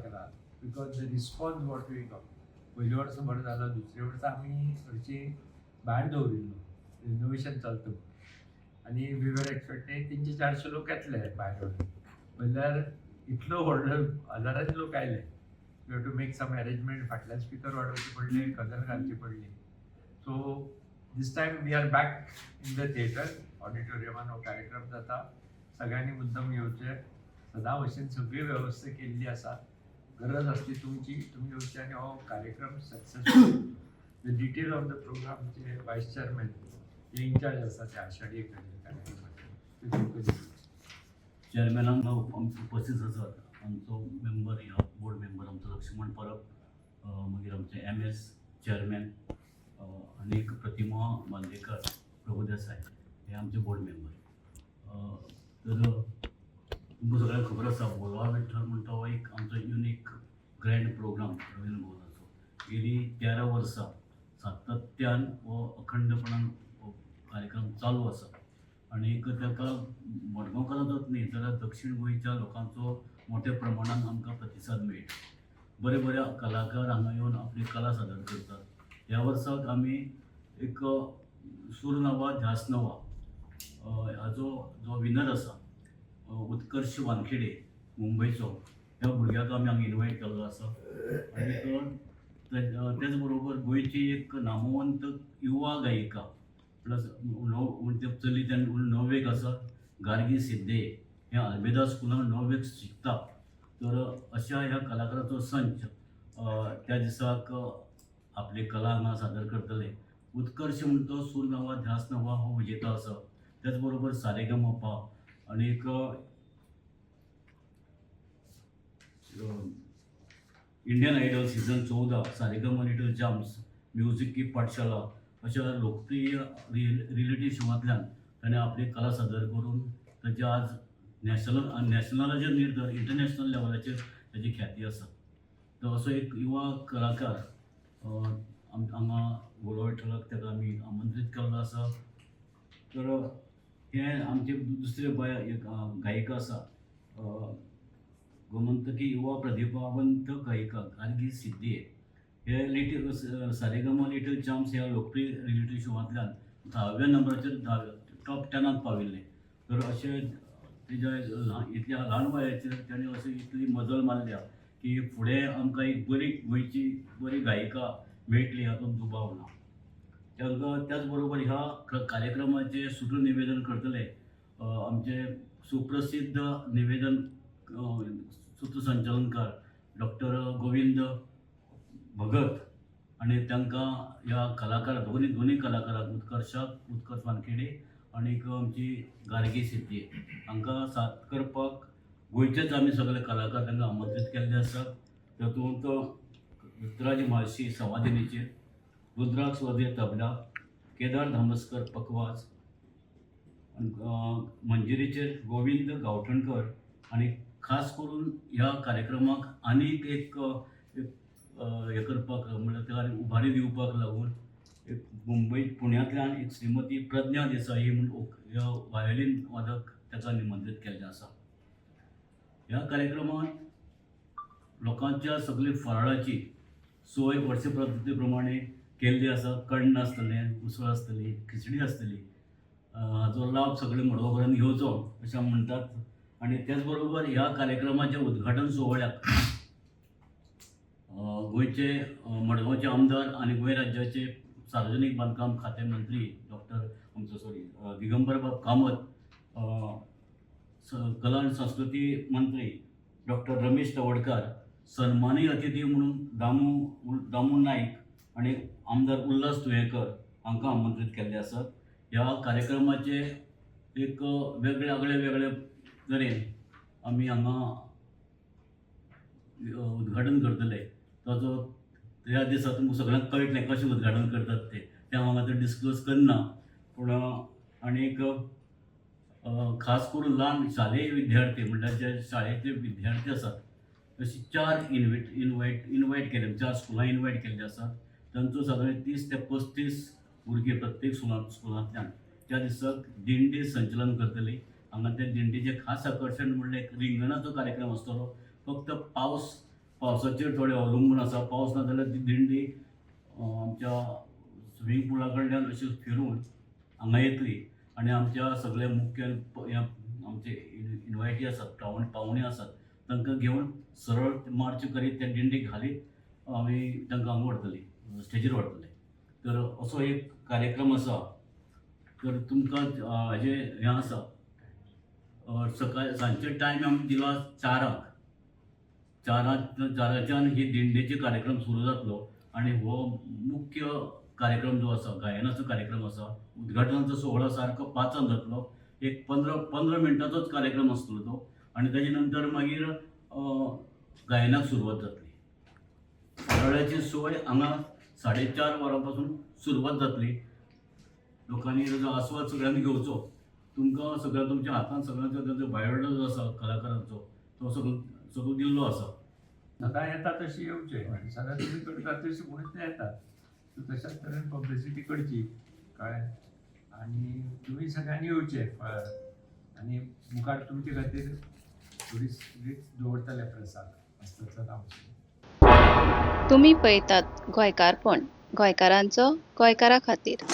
करा because the response what we got. पयल्या वर्सा बरें जालो, दुसऱ्या वर्सा आमी हरशीं भायर दवरिल्लो रिनोवेशन चलता आनी वी वर एक्सपेक्टेड 300-400 लोक येतले भायर म्हणल्यार इतलो व्हडलो हजारांनी लोक आयले. You have to make some arrangement, फाटल्यान स्पिकर वाडोवचे पडले, कलर घालची पडली. So this time we are back in the theatre. ऑडिटोरियमान हो कार्यक्रम जाता. सगळ्यांनी मुद्दम येवचे. सदां भशेन सगळी वेवस्था केल्ली आसा. गरज आसली तुमची, तुम्ही येवचे आनी हो कार्यक्रम successful. The detail of the program जे वायस चेअरमॅन जे इंचार्ज आसा ते आषाढी एकादशी कार्यक्रमाचे चेअरमॅनाक उपस्थित आसात आमचो मेंबर ह्या बोर्ड मेंबर आमचो लक्ष्मण परब, मागीर आमचे MS चेअरमॅन आनीक प्रतिमा बांदेकर, प्रभू देसाय हे आमचे बोर्ड मेंबर. तर तुमकां सगळ्यांक खबर आसा बोलवा विठ्ठल म्हणटा हो एक आमचो युनीक ग्रँड प्रोग्राम रवींद्र भवनाचो. गेली 13 वर्सां सातत्यान हो अखंडपणान हो कार्यक्रम चालू आसा आनीक ताका मडगांवकारांचोच न्ही जाल्यार दक्षिण गोंयच्या लोकांचो मोठ्या प्रमाणान आमकां प्रतिसाद मेळटा. बरे बरे कलाकार हांगा येवन आपली कला सादर करतात. ह्या वर्साक आमी एक सूर नवा ध्यास नवा हाजो जो विनर आसा उत्कर्श वानखेडे मुंबयचो, ह्या भुरग्याक आमी हांगा इनवायट केल्लो आसा. आनीक तेच बरोबर गोंयची एक नामवंत युवा गायिका प्लस चली तेन्ना णव्वेक आसा गार्गी सिद्धे, हे आल्बेदा स्कुलान णव्वेक शिकता. तर अशा ह्या कलाकाराचो संच त्या दिसाक आपली कला हांगा सादर करतले. उत्कर्श म्हणटा सूर नवा ध्यास नवा हो विजेता आसा. त्याच बरोबर सारेगमपा आनीक Indian Idol season 14, Saregama little champs, music Ki Pathshala अशा लोकप्रिय रिएलिटी शोवांतल्यान ताणें आपली कला सादर करून ताची आज नॅशनलाचेर न्ही तर इंटरनॅशनल लेवलाचेर ताची ख्याती आसा. तर असो एक युवा कलाकार हांगा बोलवा विठ्ठलाक ताका आमी आमंत्रीत केल्लो आसा. तर हे आमचे दुसरे गायिका आसा गोमंतकी युवा प्रतिभावंत गायिका गार्गी सिद्धे. हे सारेगम लिटल चॅम्प्स ह्या लोकप्रिय रिएलिटी शोवांतल्यान 10व्या नंबराचेर टॉप 10 पाविल्ले. तर अशे तेज्या इतल्या ल्हान वयाचेर ताणें अशी इतली मजल मारल्या की फुडें आमकां एक बरी गोंयची बरी गायिका मेळटली हातूंत दुबाव ना. तांकां त्याच बरोबर ह्या कार्यक्रमाचें सूत्रनिवेदन करतले आमचे सुप्रसिद्ध निवेदन सूत्रसंचालनकार डॉक्टर गोविंद भगत आनी तांकां ह्या कलाकार दोनी कलाकारांक उत्कर्श वानखेडे आनीक आमची गार्गी सिद्धे हांकां साथ करपाक गोंयचेच आमी सगळे कलाकार तांकां आमंत्रीत केल्ले आसा. तातूंत रुद्राज म्हाळशी संवादिनीचेर, रुद्राक्ष वदे तबला, केदार धामस्कर पकवाज, मंजिरीचेर गोविंद गांवठणकर आनी खास करून ह्या कार्यक्रमाक आनीक एक हे करपाक म्हणल्यार ताका उभारी दिवपाक लागून एक मुंबय पुण्यांतल्यान एक श्रीमती प्रज्ञा देसाई म्हणून ह्या वायोलीन वादक ताका निमंत्रीत केल्लें आसा. ह्या कार्यक्रमांत लोकांच्या सगळे फराळाची सोय वर्से पद्दती प्रमाणे केल्ली आसा. कण्ण आसतलें, उसळ आसतली, खिचडी आसतली. हाजो लाभ सगळे मडगांवकारांनी घेवचो अशें म्हणटात. आनी त्याच बरोबर ह्या कार्यक्रमाच्या उद्घाटन सोहळ्याक गोंयचे मडगांवचे आमदार आनी गोंय राज्याचे सार्वजनीक बांदकाम खाते मंत्री दिगंबर बाब कामत, कला आनी संस्कृती मंत्री डॉक्टर रमेश तवडकार, सन्मानीय अतिथी म्हणून दामू नाईक आनी आमदार उल्हास तुयेकर हांकां आमंत्रीत केल्ले आसात. ह्या कार्यक्रमाचे एक वेगळे तरेन आमी हांगा उद्घाटन करतले. ताजो ह्या दिसा तुमकां सगळ्यांक कळटलें कशें उद्घाटन करतात तें हांव हांगा डिस्क्लोज करना. पूण आनीक खास करून ल्हान शालेय विद्यार्थी म्हणल्यार जे शाळेंतले विद्यार्थी आसात अशी 4 इनवायट केले, 4 स्कुलां इनवायट केल्ले आसात. तांचो सगळे 30 ते 35 भुरगे प्रत्येक स्कुलांतल्यान त्या दिसाक दिंडी संचलन करतली. हांगा त्या दिंडीचें खास आकर्शण म्हणल्यार एक रिंगणाचो कार्यक्रम आसतलो. फक्त पावस पावसाचेर थोडे अवलंबून आसा. पावस ना जाल्यार ती दिंडी आमच्या स्विमींग पुला कडल्यान अशी फिरून हांगा येतली आनी आमच्या सगळे मुख्य आमचे इन्वायटी आसात, पावणे आसात, तांकां घेवन सरळ मार्च करीत त्या दिंडीक घालीत आमी तांकां हांगा व्हरतली, स्टेजीर व्हरतले. तर असो एक कार्यक्रम आसा. तर तुमकां हें आसा सकाळी सांजचे टायम आमी दिला 4:00. 4:00च्यान ही दिंडेचे कार्यक्रम सुरू जातलो आनी हो मुख्य कार्यक्रम जो आसा, गायनाचो कार्यक्रम आसा, उद्घाटनाचो सोहळा सारको 5:00 जातलो. एक 15 मिनटाचोच कार्यक्रम आसतलो तो आनी ताजे नंतर मागीर गायनाक सुरवात जातली. फराळाची सोय हांगा 4:30 वरां पासून सुरवात जातली. लोकांनी ताजो आस्वाद सगळ्यांनी घेवचो. तुमकां सगळ्या तुमच्या हातांत सगळ्यांचो ताजो बायोडाटा जो आसा कलाकारांचो तो सगळो दिल्लो आसा. सदां येता तशी येवचे आनी सदां तुमी करता तशी कोणीच येतात. सो तशाच तरेन पब्लिसिटी करची कळ्ळें. आनी तुमी सगळ्यांनी येवचे आनी मुखार तुमचे खातीर थोडी स्वीट्स दवरतले प्रसाद असताच आमचे. तुम्ही पळयतात गोंयकारपण, गोंयकारांचो गोंयकारा खातीर.